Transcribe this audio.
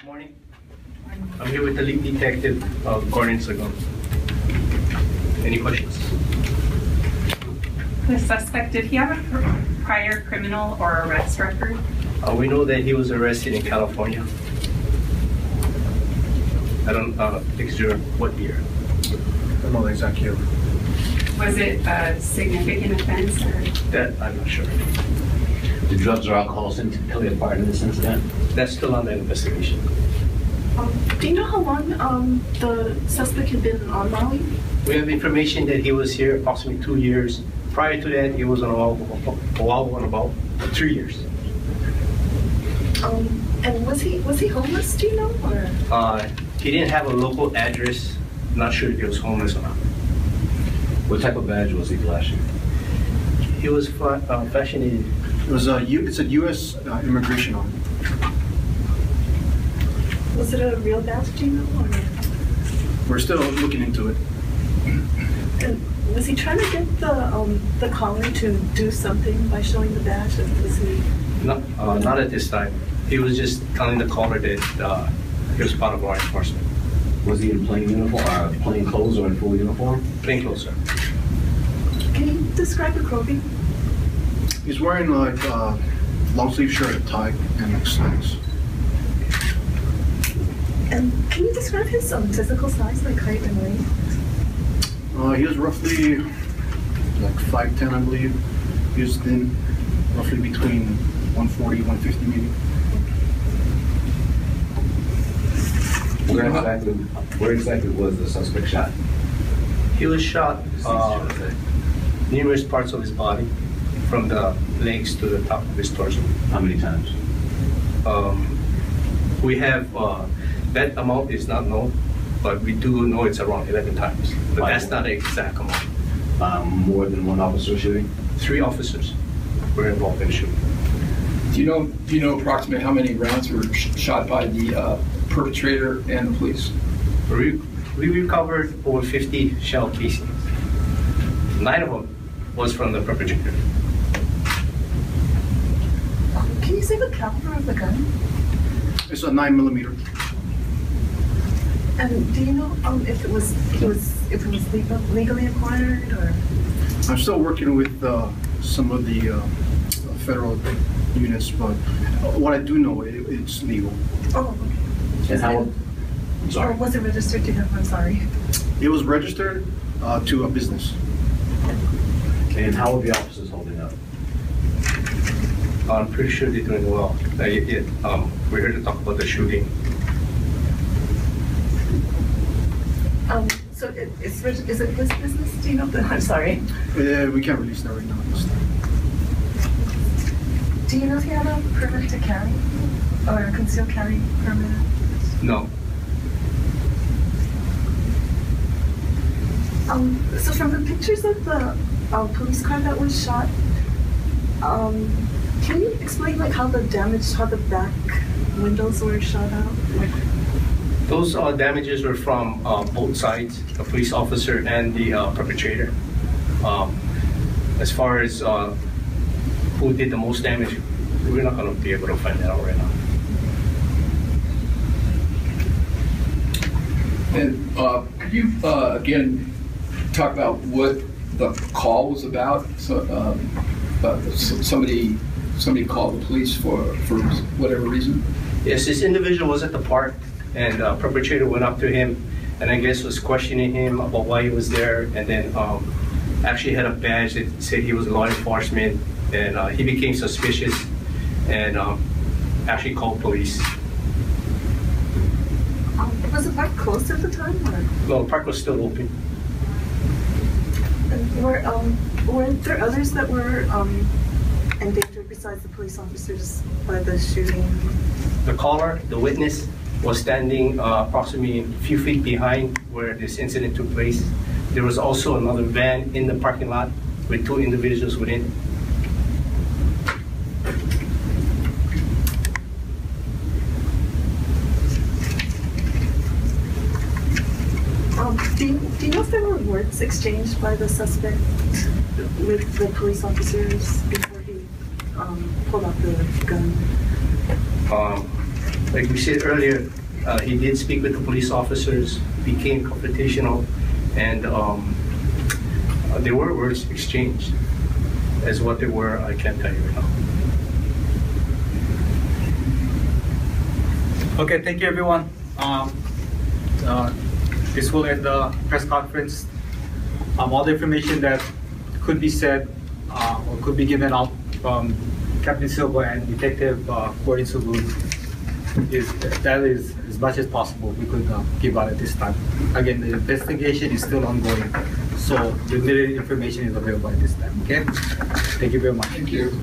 Morning. I'm here with the lead detective, Gordon Sagon. Any questions? The suspect, did he have a prior criminal or arrest record? We know that he was arrested in California. I don't think sure what year. I don't know the exact year. Was it a significant offense or? That I'm not sure. Did drugs or alcohol play a part in this incident? That's still under investigation. Do you know how long the suspect had been on Maui? We have information that he was here approximately 2 years. Prior to that, he was on on about 3 years. And was he homeless? Do you know? Or? He didn't have a local address. Not sure if he was homeless or not. What type of badge was he flashing? He was fashioning. It was it's a U.S. immigration on it. Was it a real badge? Do you know? Or? We're still looking into it. And was he trying to get the caller to do something by showing the badge? And was he? No, not at this time. He was just telling the caller that he was part of law enforcement. Was he in plain uniform, plain clothes, or in full uniform? Plain clothes, sir. Can you describe the clothing? He's wearing like a long sleeve shirt, a tie, and like slacks. And can you describe his physical size, like height and weight? He was roughly like 5'10", I believe. He was thin, roughly between 140, 150 maybe. Where exactly was the suspect shot? He was shot numerous parts of his body, from the legs to the top of his torso. How many times? We have, that amount is not known, but we do know it's around 11 times. But that's not the exact amount. More than one officer shooting? 3 officers were involved in the shooting. Do you know approximately how many rounds were shot by the perpetrator and the police? We recovered over 50 shell casings. 9 of them was from the perpetrator. Can you say the caliber of the gun? It's a 9mm. And do you know if it was legally acquired or? I'm still working with some of the federal units, but what I do know, it's legal. Oh, okay. And how? I'm sorry. Or was it registered to him? I'm sorry. It was registered to a business. And how are the officers holding up? I'm pretty sure they're doing well. We're here to talk about the shooting. So is it his business? Do you know that? I'm sorry. We can't release that right now. Do you know if he had a permit to carry or a concealed carry permit? No. So from the pictures of the police car that was shot, can you explain like how the back windows were shot out? Those damages were from both sides, the police officer and the perpetrator. As far as who did the most damage, we're not going to be able to find that out right now. And could you again talk about what the call was about? So somebody called the police for whatever reason? Yes, this individual was at the park, and the perpetrator went up to him and I guess was questioning him about why he was there, and then actually had a badge that said he was law enforcement, and he became suspicious and actually called police. Was the park closed at the time? Or? No, the park was still open. And were there others that were endangered besides the police officers by the shooting? The caller, the witness, was standing approximately a few feet behind where this incident took place. There was also another van in the parking lot with 2 individuals within. Do you know if there were words exchanged by the suspect with the police officers before he pulled out the gun? like we said earlier, he did speak with the police officers, became confrontational, and there were words exchanged. As what they were, I can't tell you right now. Okay, thank you everyone. This will end the press conference. All the information that could be said or could be given out from Captain Silva and Detective Gordon Subud is as much as possible we could give out at this time. Again, the investigation is still ongoing, so the limited information is available at this time. Okay, thank you very much. Thank you.